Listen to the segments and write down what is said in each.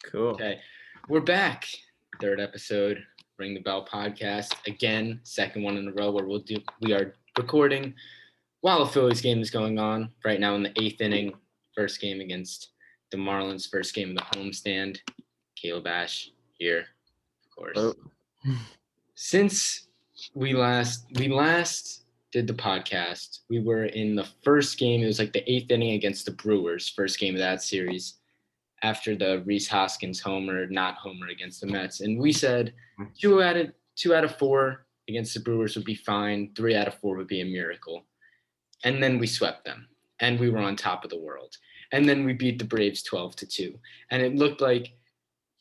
Cool. Okay, we're back. Third episode, Ring the Bell podcast. Again, second one in a row where we are recording while a Phillies game is going on. Right now in the 8th inning, first game against the Marlins, first game of the homestand. Caleb Ash here, of course. Oh. Since we last did the podcast, we were in the first game. It was like the 8th inning against the Brewers, first game of that series, after the Rhys Hoskins homer against the Mets. And we said 2 out of 4 against the Brewers would be fine. 3 out of 4 would be a miracle. And then we swept them, and we were on top of the world. And then we beat the Braves 12-2. And it looked like,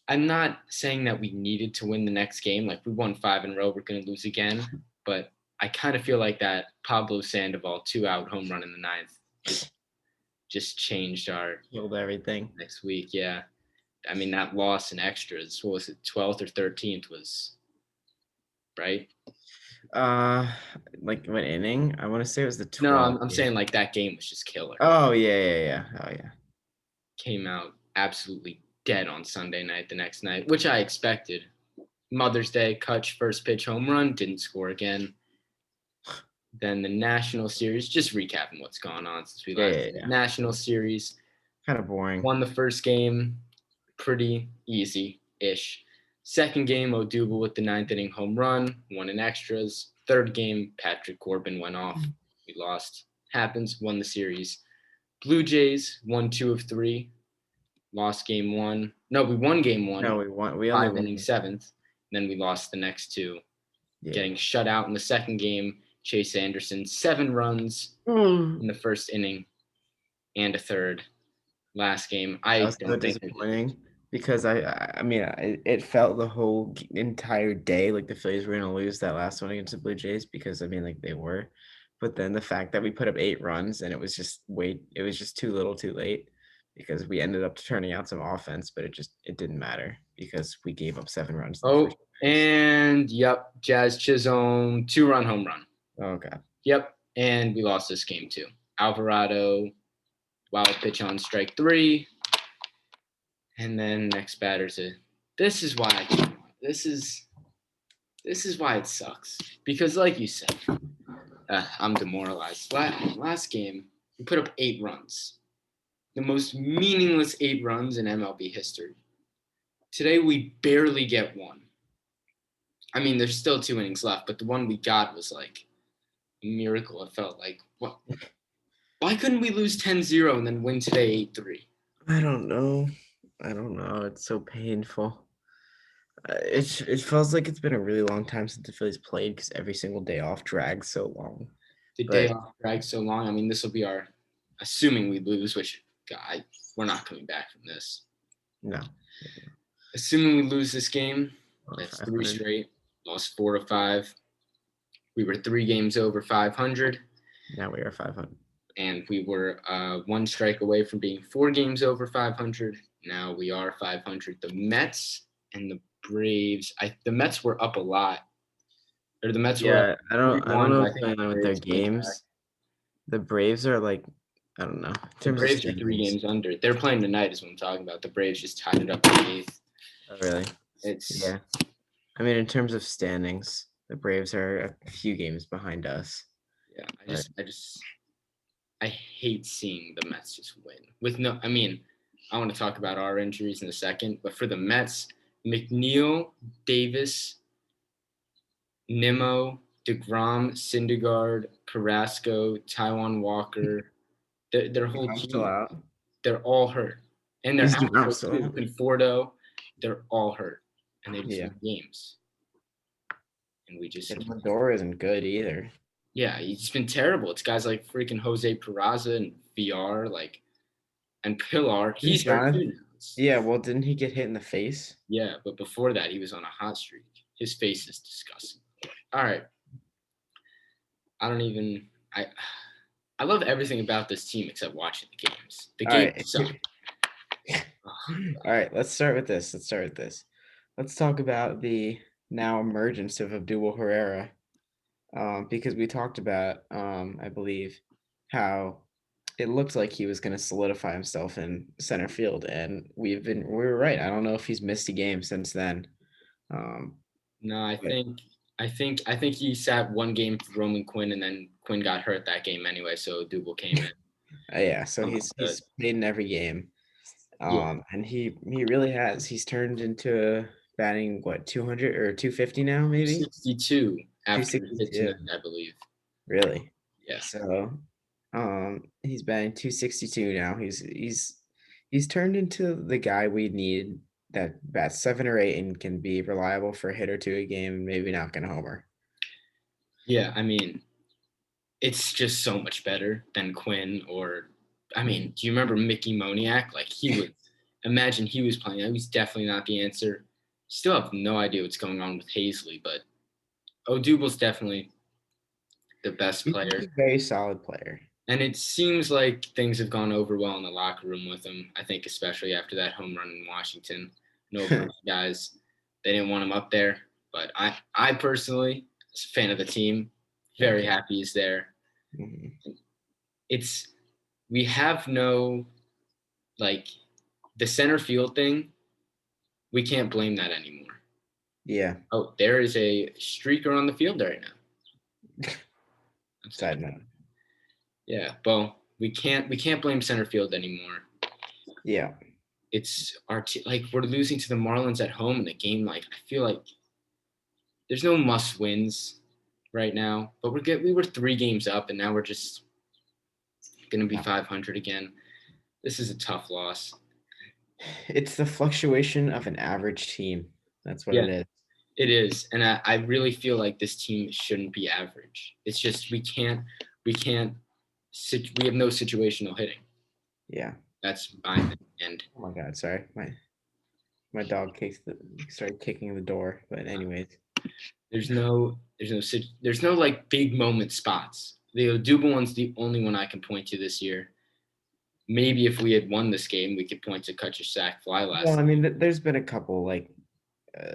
I'm not saying that we needed to win the next game. Like, we won 5 in a row, we're going to lose again. But I kind of feel like that Pablo Sandoval 2-out home run in the 9th just changed our Killed everything. next week. Yeah. I mean, that loss in extras, what was it, 12th or 13th was, right? Like what inning? I want to say it was the 12th. No, I'm saying like that game was just killer. Oh, yeah. Oh, yeah. Came out absolutely dead on Sunday night the next night, which I expected. Mother's Day, Kutch first pitch home run, didn't score again. Then the National Series, just recapping what's gone on since we last Yeah. National Series. Kind of boring. Won the first game, pretty easy-ish. Second game, Odubel with the 9th inning home run, won in extras. Third game, Patrick Corbin went off. We lost. Happens, won the series. Blue Jays won 2 of 3. Lost game 1. No, we won game 1. No, we won. We only 5 won. innings, 7th. Then we lost the next 2. Yeah. Getting shut out in the second game. Chase Anderson, 7 runs in the first inning and a third. Last game, That was so disappointing because I mean, it felt the whole entire day like the Phillies were going to lose that last one against the Blue Jays because, I mean, like they were. But then the fact that we put up 8 runs and it was just too little too late because we ended up turning out some offense, but it didn't matter because we gave up 7 runs. And yep, Jazz Chisholm, 2-run home run. Oh, God. Yep, and we lost this game too. Alvarado, wild pitch on strike 3. And then next batter's this is why it sucks. Because like you said, I'm demoralized. Last game, we put up 8 runs. The most meaningless 8 runs in MLB history. Today, we barely get 1. I mean, there's still 2 innings left, but the one we got was like a miracle. It felt like, what? Why couldn't we lose 10-0 and then win today 8-3? I don't know. It's so painful. It feels like it's been a really long time since the Phillies played because every single day off drags so long. Day off drags so long. I mean, this will be our, assuming we lose, which, God, we're not coming back from this. No. Assuming we lose this game, that's 3 straight. Lost 4 of 5. We were 3 games over 500. Now we are 500. And we were 1 strike away from being 4 games over 500. Now we are 500. The Mets and the Braves. The Mets were up a lot. Or the Mets were up. I don't know what's going on with their games. The Braves are like, I don't know. The Braves are 3 games under. They're playing tonight is what I'm talking about. The Braves just tied it up in the 8th. Oh, really? Yeah. I mean, in terms of standings, the Braves are a few games behind us. Yeah, I hate seeing the Mets just win. I want to talk about our injuries in a second, but for the Mets, McNeil, Davis, Nimmo, DeGrom, Syndergaard, Carrasco, Taijuan Walker, their whole team, still out. They're all hurt. And they're out. Conforto, they're all hurt. And they just win games. And we just... Lindor isn't good either. Yeah, he's been terrible. It's guys like freaking Jose Peraza and VR, and Pillar. He's hurt too now. Yeah, well, didn't he get hit in the face? Yeah, but before that, he was on a hot streak. His face is disgusting. All right. I love everything about this team except watching the games. The games suck. All right, let's start with this. Let's talk about the now emergence of Abdul Herrera. Because we talked about, I believe, how it looked like he was going to solidify himself in center field, and we were right. I don't know if he's missed a game since then. Um, No, I but think I think he sat one game for Roman Quinn, and then Quinn got hurt that game anyway, so Odubel came in. yeah, so Understood. he's played in every game. Yeah, And he really has. He's turned into batting what 200 or 250 now, maybe 62 after he hit 262. tonight, I believe. Really? Yeah, So, he's batting 262 now. He's turned into the guy we need that bats 7 or 8 and can be reliable for a hit or two a game and maybe not gonna homer. yeah. I mean, it's just so much better than Quinn or. I mean, do you remember Mickey Moniak? Like he was. Imagine he was playing. He was definitely not the answer. Still have no idea what's going on with Hazley, but Odubel's definitely the best He's player. a very solid player. And it seems like things have gone over well in the locker room with him. I think especially after that home run in Washington. I know a bunch of guys they didn't want him up there, but I personally, as a fan of the team, very Okay. happy he's there. Mhm. It's we have no like the center field thing. We can't blame that anymore. Yeah. Oh, there is a streaker on the field right now. That's Side interesting. note. Yeah, well, we can't blame center field anymore. Yeah. It's our like we're losing to the Marlins at home in a game. Like I feel like there's no must wins right now, but we were 3 games up, and now we're just gonna be 500 again. This is a tough loss. It's the fluctuation of an average team. That's what Yeah, it is. it is, and I really feel like this team shouldn't be average. It's just we can't we have no situational hitting. Yeah. That's my thing, and Oh my God. Sorry. My dog started kicking the door. But anyways. there's no like big moment spots. The Odubel one's the only one I can point to this year. Maybe if we had won this game, we could point to cut your sack fly Well, last. I mean, there's been a couple like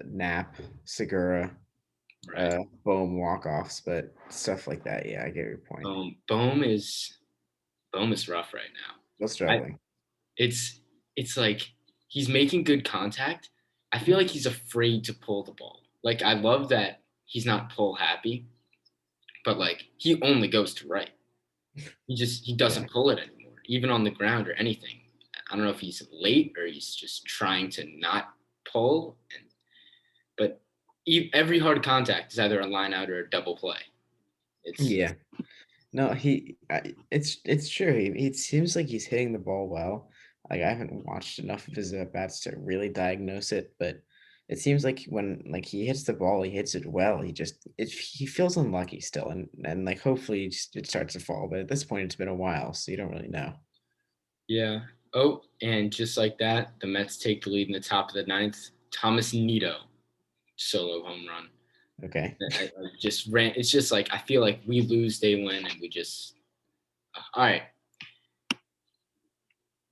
Nap, Segura, Right. Bohm walk-offs, but stuff like that. Yeah, I get your point. Bohm is rough right Still now. I struggling. it's like he's making good contact. I feel like he's afraid to pull the ball. Like I love that he's not pull happy, but like he only goes to right. He Yeah. doesn't pull it anymore, even on the ground or anything. I don't know if he's late or he's just trying to not pull. But every hard contact is either a line out or a double play. It's Yeah. No, it's true. It seems like he's hitting the ball well. Like I haven't watched enough of his bats to really diagnose it, but it seems like when like he hits the ball, he hits it well. He feels unlucky still, and like hopefully it starts to fall. But at this point, it's been a while, so you don't really know. yeah. Oh, and just like that, the Mets take the lead in the top of the ninth. Thomas Nito solo home run. Okay. I just ran. It's just like I feel like we lose, they win, and we just all right.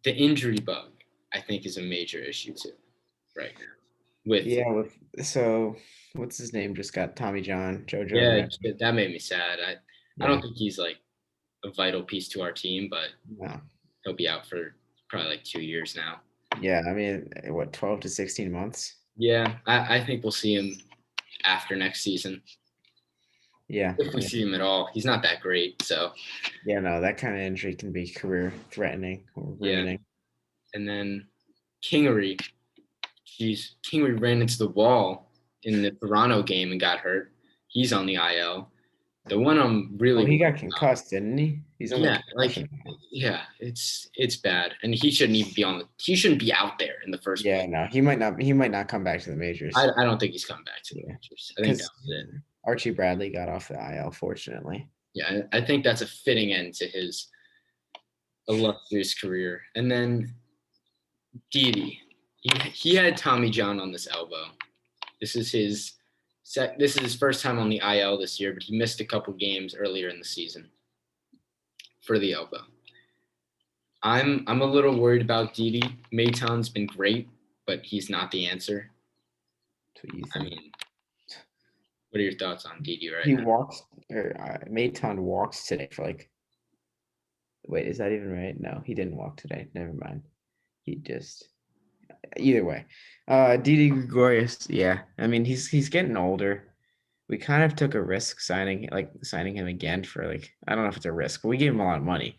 The injury bug, I think, is a major issue too right now. With Yeah. So what's his name? Just got Tommy John, JoJo yeah, Red. that made me sad. I don't Yeah. think he's like a vital piece to our team, but No. he'll be out for probably like 2 years now. Yeah. I mean, what 12 to 16 months? Yeah, I think we'll see him after next season Yeah. if we Yeah. see him at all. He's not that great, so Yeah, no, that kind of injury can be career threatening or yeah. ruining. And then Kingery, Kingery ran into the wall in the Toronto game and got hurt. He's on the IL. The one I'm really Well, he worried got about, concussed, didn't he? He's on the yeah, concussion. it's bad, and he shouldn't even be he shouldn't be out there in the first place. Yeah, no, he might not come back to the majors. I don't think he's coming back to the Yeah, majors. I think that because was it. Archie Bradley got off the IL, fortunately. Yeah, I think that's a fitting end to his illustrious career. And then Didi, he had Tommy John on this elbow. This is his first time on the IL this year, but he missed a couple games earlier in the season for the elbow. I'm a little worried about Didi. Mayton's been great, but he's not the answer. That's what you I think. mean, what are your thoughts on Didi right He now? walks, or Maton walks today for like Wait, is that even right? No, he didn't walk today. Never mind. He just either way. Didi Gregorius, yeah. I mean, he's getting older. We kind of took a risk signing him again for like I don't know if it's a risk, but we gave him a lot of money.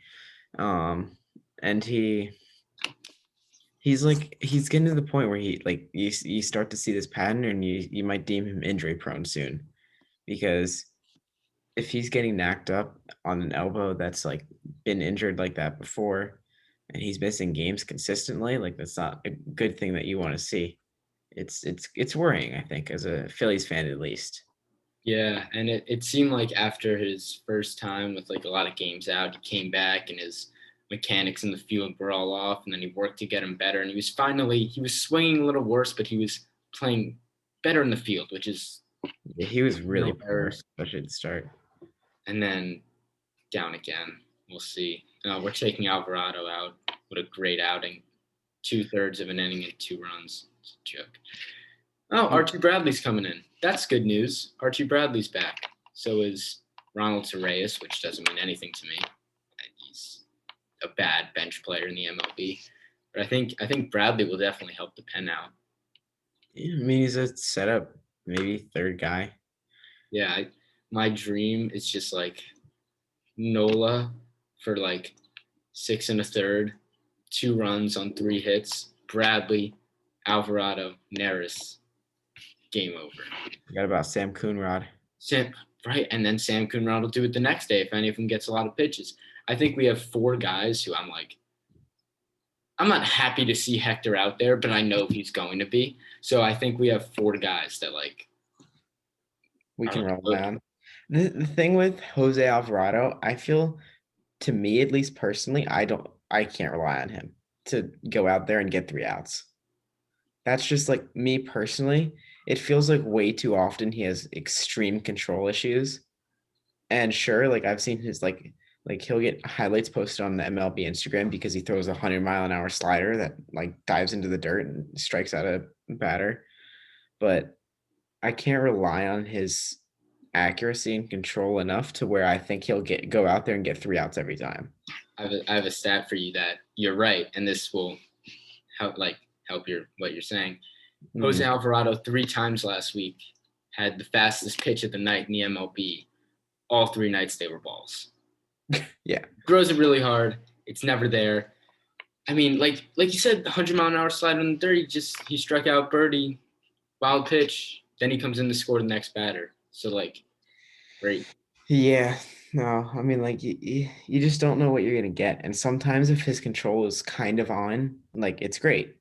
Um, and he's getting to the point where he like you start to see this pattern, and you might deem him injury prone soon because if he's getting knocked up on an elbow that's like been injured like that before, and he's missing games consistently, like that's not a good thing that you want to see. It's worrying, I think, as a Phillies fan at least. Yeah, and it seemed like after his first time with like a lot of games out, he came back and his mechanics in the field were all off, and then he worked to get him better. And he was swinging a little worse, but he was playing better in the field, which is Yeah, he was really no poor, error. especially at the start. And then down again. We'll see. We're taking Alvarado out. What a great outing! 2/3 of an inning and 2 runs. It's a joke. Oh, Archie Bradley's coming in. That's good news. Archie Bradley's back. So is Ronald Torreyes, which doesn't mean anything to me. He's a bad bench player in the MLB. But I think Bradley will definitely help the pen out. Yeah, I mean, he's a setup, maybe third guy. Yeah, my dream is just like Nola for like 6 1/3, 2 runs on 3 hits. Bradley, Alvarado, Neris, game over. Forgot about Sam Coonrod. Sam, right, and then Sam Coonrod will do it the next day if any of them gets a lot of pitches. I think we have 4 guys who I'm not happy to see Hector out there, but I know he's going to be. So I think we have 4 guys that We are can rely good. on. The thing with Jose Alvarado, I feel, to me at least personally, I can't rely on him to go out there and get 3 outs. That's just like me personally. It feels like way too often he has extreme control issues. And sure, like I've seen his like he'll get highlights posted on the MLB Instagram because he throws a 100-mile-an-hour slider that like dives into the dirt and strikes out a batter. But I can't rely on his accuracy and control enough to where I think he'll go out there and get 3 outs every time. I have a stat for you that you're right, and this will help what you're saying. Jose Mhm. Alvarado 3 times last week had the fastest pitch of the night in the MLB. All 3 nights they were balls. Yeah. Throws it really hard. It's never there. I mean, like you said, the 100-mile-an-hour slide on the dirt. He struck out Birdie, wild pitch. Then he comes in to score the next batter. So great. Yeah. No, I mean, like you just don't know what you're gonna get, and sometimes if his control is kind of on, like it's great.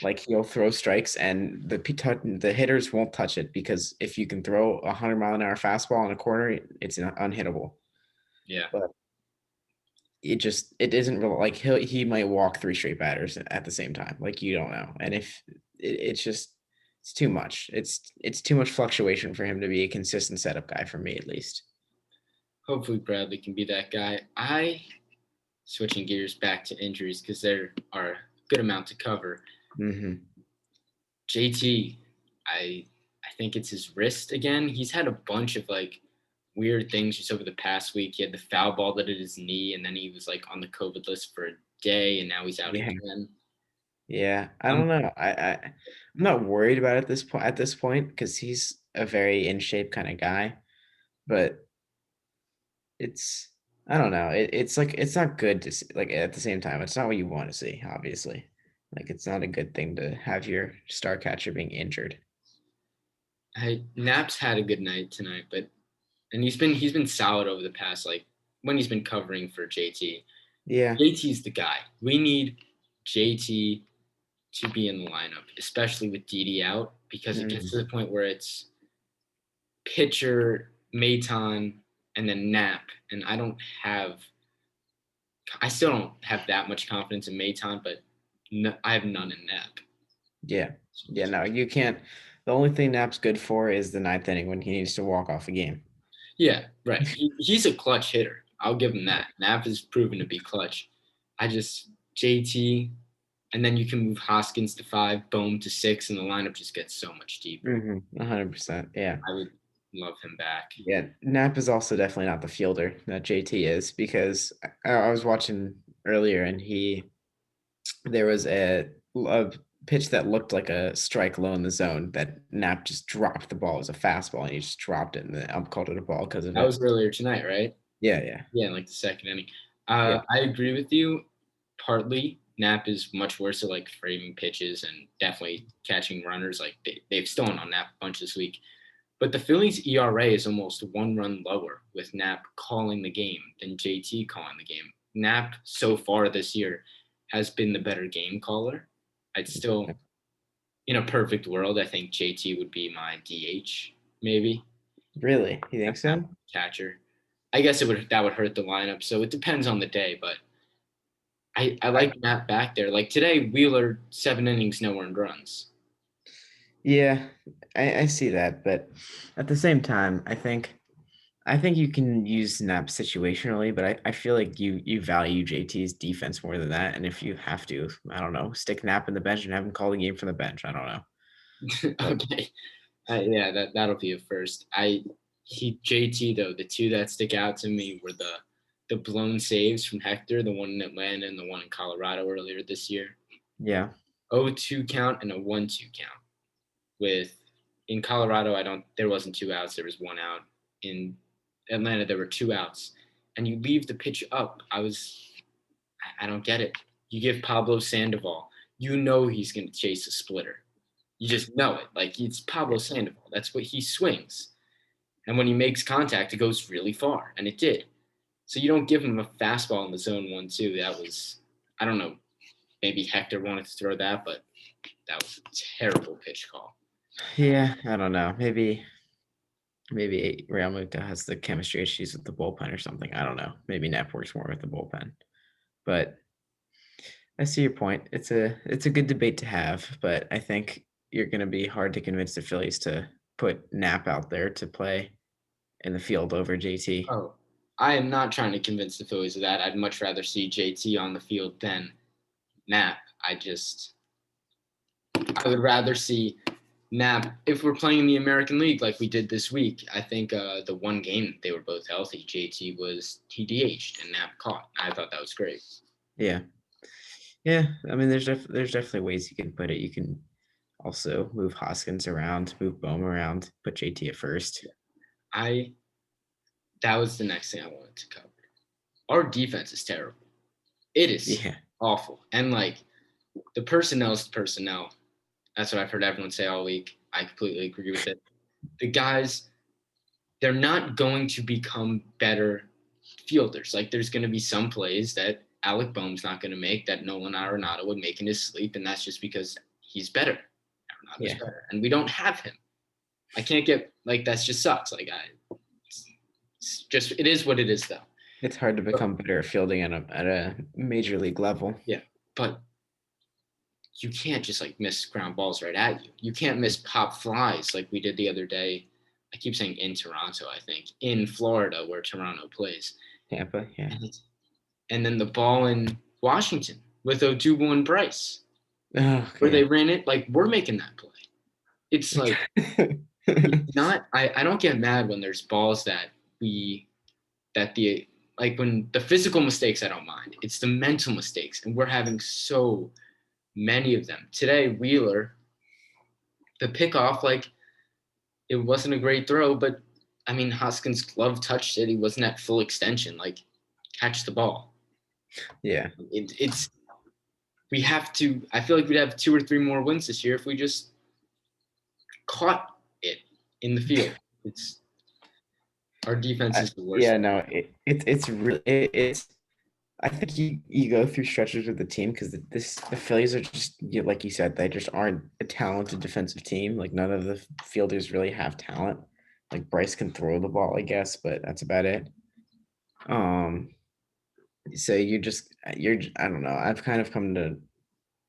Like he'll throw strikes, and the hitters won't touch it because if you can throw a 100-mile-an-hour fastball in a corner, it's unhittable. Yeah. But it isn't real. Like he might walk 3 straight batters at the same time. Like you don't know, and if it's just it's too much. It's too much fluctuation for him to be a consistent setup guy for me at least. Hopefully Bradley can be that guy. Switching gears back to injuries because there are a good amount to cover. Mm-hmm. JT, I think it's his wrist again. He's had a bunch of weird things just over the past week. He had the foul ball that hit his knee, and then he was on the COVID list for a day, and now he's out Yeah. again. Yeah, I Um, don't know. I'm not worried about it at this point because he's a very in shape kind of guy, but it's I don't know. It's like it's not good to see, like at the same time. It's not what you want to see, obviously. Like it's not a good thing to have your star catcher being injured. Knapp's had a good night tonight, and he's been solid over the past when he's been covering for JT. Yeah. JT's the guy. We need JT to be in the lineup, especially with Didi out, because it gets Mhm. to the point where it's pitcher, Maton, and then Knapp. And I still don't have that much confidence in Maton, but no, I have none in Knapp. Yeah. Yeah, no, you can't. The only thing Knapp's good for is the ninth inning when he needs to walk off a game. Yeah, right. He's a clutch hitter. I'll give him that. Knapp has proven to be clutch. JT, and then you can move Hoskins to 5, Bohm to 6, and the lineup just gets so much deeper. 100%. Yeah. I would Love him back. Yeah, Knapp is also definitely not the fielder that JT is because I was watching earlier and there was a pitch that looked like a strike low in the zone that Knapp just dropped the ball. It was a fastball and he just dropped it and the ump called it a ball because of That it. was earlier tonight, right? Yeah, yeah, Yeah, in like the second inning. yeah, I agree with you. Partly, Knapp is much worse at like framing pitches and definitely catching runners. Like they've stolen on Knapp a bunch this week. But the Phillies' ERA is almost 1 run lower with Knapp calling the game than JT calling the game. Knapp so far this year has been the better game caller. I'd still, in a perfect world, I think JT would be my DH, maybe really? You think Knapp so? catcher. I guess that would hurt the lineup. So it depends on the day, but I I, like Knapp back there. Like today, Wheeler 7 innings, no earned runs. yeah, I see that, but at the same time, I think you can use Knapp situationally, but I feel like you value JT's defense more than that. And if you have to, I don't know, stick Knapp in the bench and have him call the game from the bench. I don't know. But Okay, yeah, that'll be a first. JT though, the two that stick out to me were the blown saves from Hector, the one in Atlanta and the one in Colorado earlier this year. yeah, 0-2 count and a 1-2 count. With in Colorado, there wasn't 2 outs, there was 1 out. In Atlanta, there were 2 outs, and you leave the pitch up. I don't get it. You give Pablo Sandoval, you know he's going to chase a splitter. You just know it. Like it's Pablo Sandoval. That's what he swings. And when he makes contact, it goes really far, and it did. So you don't give him a fastball in the zone 1-2. That was, I don't know, maybe Hector wanted to throw that, but that was a terrible pitch call. yeah, I don't know. Maybe Real Muto has the chemistry issues with the bullpen or something. I don't know. Maybe Knapp works more with the bullpen. But I see your point. It's a good debate to have, but I think you're going to be hard to convince the Phillies to put Knapp out there to play in the field over JT. Oh, I am not trying to convince the Phillies of that. I'd much rather see JT on the field than Knapp. I would rather see Knapp if we're playing in the American League like we did this week. I think the one game they were both healthy, JT he DH'd and Knapp caught. I thought that was great. Yeah. Yeah, I mean, there's definitely ways you can put it. You can also move Hoskins around, move Bohm around, put JT at first. I That was the next thing I wanted to cover. Our defense is terrible. It is Yeah, awful. And like the personnel is the personnel. That's what I've heard everyone say all week. I completely agree with it. The guys, they're not going to become better fielders. Like there's going to be some plays that Alec Boehm's not going to make that Nolan Arenado would make in his sleep, and that's just because he's better. Arenado's yeah. better, and we don't have him. I can't get like that's just sucks. Like it's just it is what it is though. It's hard to But, become better at fielding at a major league level. yeah, but you can't just like miss ground balls right at you. You can't miss pop flies like we did the other day. I keep saying in Toronto, I think in Florida where Toronto plays, Tampa, yeah. and then the ball in Washington with Odubel and Bryce, Oh, where they okay. ran it like we're making that play. It's like it's not. I don't get mad when there's balls that the like when the physical mistakes I don't mind. It's the mental mistakes, and we're having so many of them today. Wheeler, the pickoff, like it wasn't a great throw, but I mean Hoskins' glove touched it. He wasn't at full extension. Like catch the ball. Yeah. It's we have to. I feel like we'd have 2 or 3 more wins this year if we just caught it in the field. It's our defense is the worst. Yeah, no, it's really it's. I think you go through stretches with the team because the Phillies are just like you said, they just aren't a talented defensive team. Like none of the fielders really have talent. Like Bryce can throw the ball, I guess, but that's about it. Um, so you're I don't know. I've kind of come to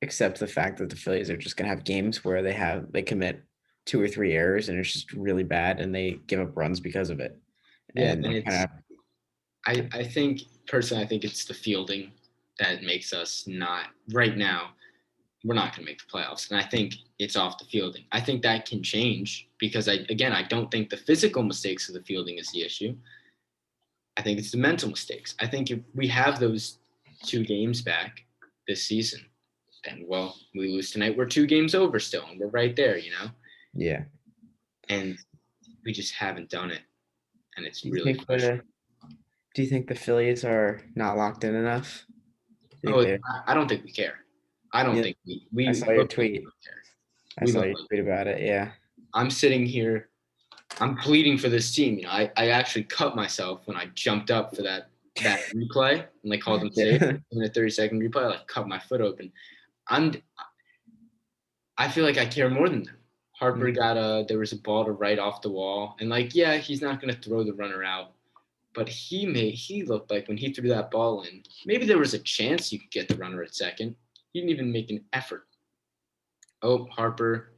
accept the fact that the Phillies are just gonna have games where they commit 2 or 3 errors and it's just really bad and they give up runs because of it. Yeah, And and it kind I think personally I think it's the fielding that makes us not right now. we're not going to make the playoffs. And I think it's off the fielding. I think that can change because I don't think the physical mistakes of the fielding is the issue. I think it's the mental mistakes. I think if we have those 2 games back this season, then well, we lose tonight. We're 2 games over still, and we're right there, Yeah. And we just haven't done it, and it's Do you really think frustrating. the Phillies are not locked in enough? Do you think Oh, they're I don't think we care. I don't yeah, think I we saw your look like we tweet. don't care. I We saw look your like tweet about it. Yeah. I'm sitting here. I'm pleading for this team. I actually cut myself when I jumped up for that replay and they called them safe Yeah. in a 30-second replay. I like cut my foot open. I'm I feel like I care more than them. Harper Mhm. got there was a ball to right off the wall, and like yeah, he's not gonna throw the runner out, but he looked like when he threw that ball in, maybe there was a chance you could get the runner at second. He didn't even make an effort. Oh, Harper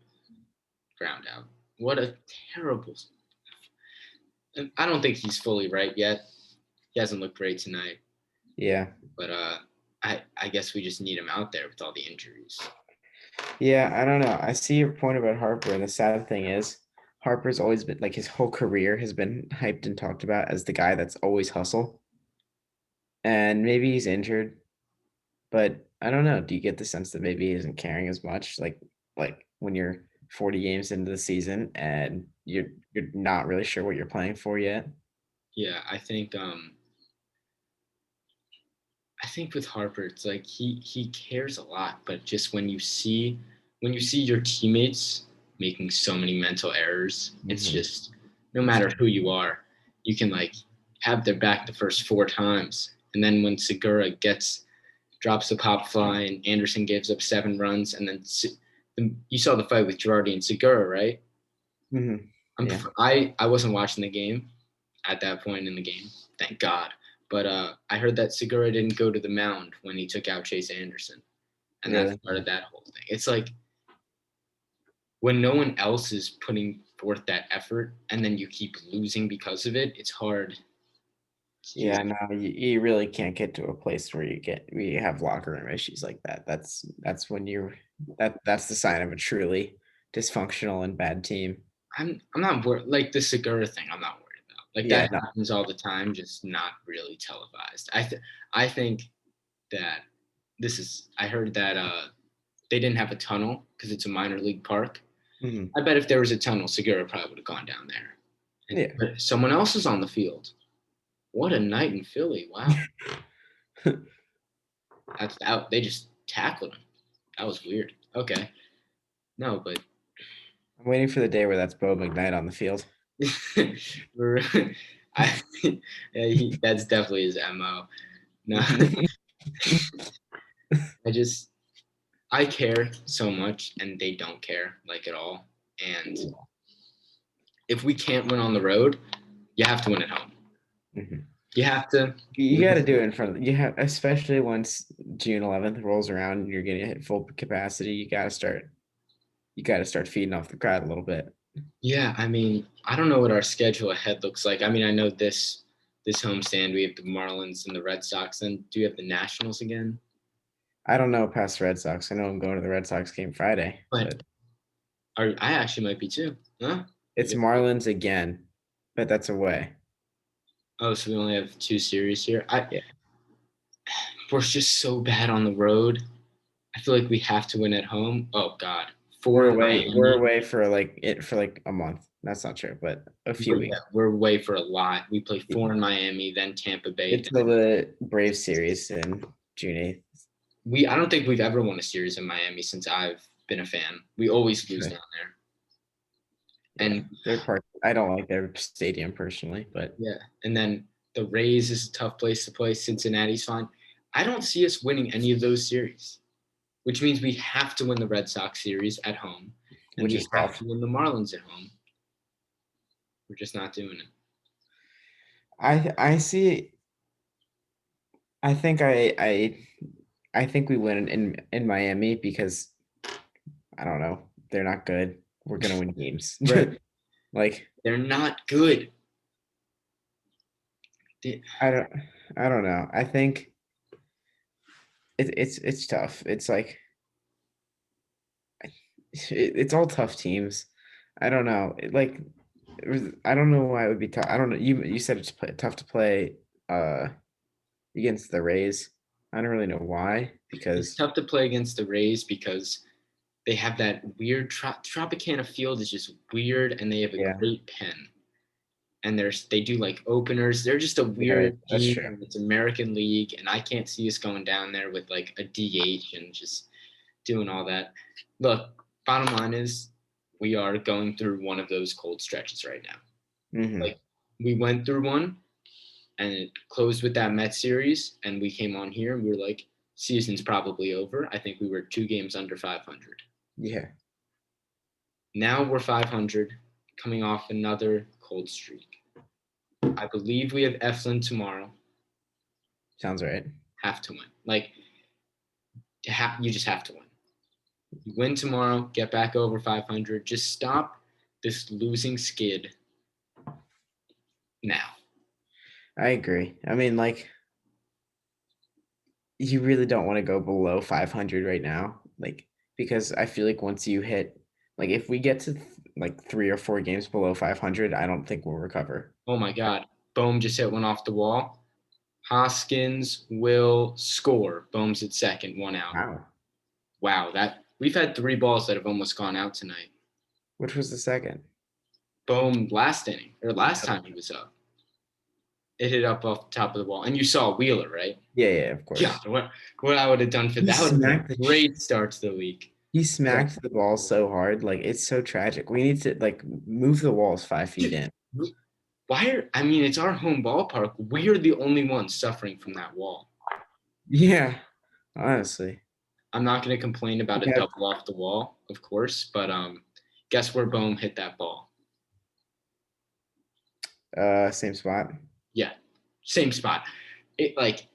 ground out. What a terrible. And I don't think he's fully right yet. He hasn't looked great tonight, Yeah. but I guess we just need him out there with all the injuries. Yeah, I don't know. I see your point about Harper, and the sad thing is, Harper's always been like his whole career has been hyped and talked about as the guy that's always hustle. And maybe he's injured, but I don't know. Do you get the sense that maybe he isn't caring as much? Like when you're 40 games into the season and you're not really sure what you're playing for yet. Yeah, I think with Harper, it's like he cares a lot, but just when you see your teammates making so many mental errors, it's Mhm. just no matter who you are, you can like have their back the first 4 times, and then when Segura drops a pop fly and Anderson gives up 7 runs, and then you saw the fight with Girardi and Segura, right? Mhm. Yeah. I wasn't watching the game at that point in the game, thank God. But I heard that Segura didn't go to the mound when he took out Chase Anderson, and that Really. started that whole thing. It's like when no one else is putting forth that effort, and then you keep losing because of it. It's hard. Yeah, no, you really can't get to a place where you have locker room issues like that. That's when that's the sign of a truly dysfunctional and bad team. I'm not worried. Like the Segura thing, I'm not worried about. Like Yeah, that no. happens all the time, just not really televised. I think that this is. I heard that they didn't have a tunnel because it's a minor league park. Mhm. I bet if there was a tunnel, Segura probably would have gone down there. And Yeah. but someone else is on the field. What a night in Philly! Wow, that's out. They just tackled him. That was weird. Okay, no, but I'm waiting for the day where that's Bo McKnight on the field. we're, I, yeah, that's definitely his mo. No, I just I care so much, and they don't care like at all. And if we can't win on the road, you have to win at home. Mhm. You have to. You got to do it in front of you have, especially once June 11th rolls around and you're going to hit full capacity. You got to start feeding off the crowd a little bit. Yeah, I mean, I don't know what our schedule ahead looks like. I mean, I know this homestand we have the Marlins and the Red Sox. And do you have the Nationals again? I don't know past the Red Sox. I know I'm going to the Red Sox game Friday, But but I actually might be too. Huh? I it's guess. Marlins again, but that's away. Oh, so we only have 2 series here. Yeah. We're just so bad on the road. I feel like we have to win at home. Oh God, We're four in away. We're Miami. away for like a month. That's not true, but a few Yeah, weeks. we're away for a lot. We play 4 in Miami, then Tampa Bay. Until the Brave series in June 8th. I don't think we've ever won a series in Miami since I've been a fan. We always lose down there. Yeah, And their part. I don't like their stadium personally, but yeah, and then the Rays is a tough place to play. Cincinnati's fine. I don't see us winning any of those series, which means we have to win the Red Sox series at home, and which we is have tough. to win the Marlins at home. We're just not doing it. I see. I think I think we win in Miami because I don't know. They're not good. We're gonna win games. Right. Like They're not good. I don't I don't know. I think it's tough. It's like it's all tough teams. I don't know. I don't know why it would be tough. I don't know. You said tough to play against the Rays. I don't really know why It's because tough to play against the Rays because they have that weird Tropicana field is just weird, and they have a yeah, great pen. And they do like openers. They're just a yeah, weird that's team, true. and it's American League, and I can't see us going down there with like a DH and just doing all that. Look, bottom line is we are going through one of those cold stretches right now. Hmm. Like we went through one and it closed with that Mets series, and we came on here and we were like, season's probably over. I think we were 2 games under 500. Yeah, Now we're 500, coming off another cold streak. I believe we have Eflin tomorrow. sounds right. Have to win. Like you just have to win. You win tomorrow, get back over 500. Just stop this losing skid now. I agree. I mean, like, you really don't want to go below 500 right now, like, because I feel like once you hit, like, if we get to like 3 or 4 games below 500, I don't think we'll recover. Oh my God. Bohm just hit one off the wall. Hoskins will score. Bohm's at second, 1 out. Wow. Wow, that we've had 3 balls that have almost gone out tonight. Which was the second? Bohm last inning or last time he was up. It hit up off the top of the wall. And you saw Wheeler, right? Yeah, yeah, of God, course. what I would have done for He that would have been smacked a great start to the week. he But smacked the ball so hard, like it's so tragic. We need to like move the walls 5 feet dude, in. I mean, it's our home ballpark. We're the only ones suffering from that wall. Yeah, honestly. I'm not going to complain about a Yeah. double off the wall, of course, but guess where Bohm hit that ball? Same spot, Yeah, same spot. It like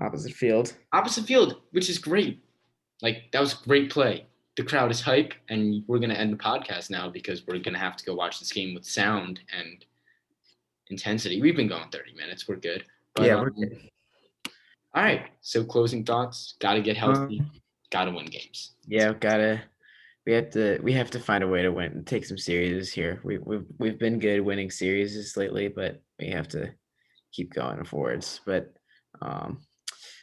opposite field. opposite field, which is great. Like that was great play. The crowd is hype, and we're going to end the podcast now because we're going to have to go watch this game with sound and intensity. We've been going 30 minutes. We're good. But Yeah, we're good. all right. So closing thoughts. Got to get healthy. Um, Got to win games. yeah, we have to find a way to win, take some series here. We've been good winning series lately, but we have to keep going forwards. But um,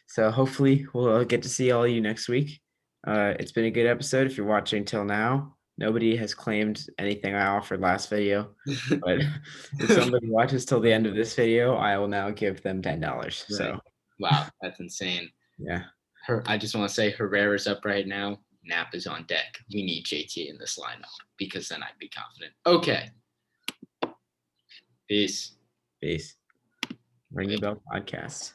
so hopefully we'll get to see all of you next week. It's been a good episode. If you're watching till now, nobody has claimed anything I offered last video, but if somebody watches till the end of this video, I will now give them $10. Right. So Wow, that's insane. yeah, I just want to say Herrera's up right now. Knapp is on deck. We need JT in this lineup because then I'd be confident. Okay. Peace. peace. Ring the bell podcast.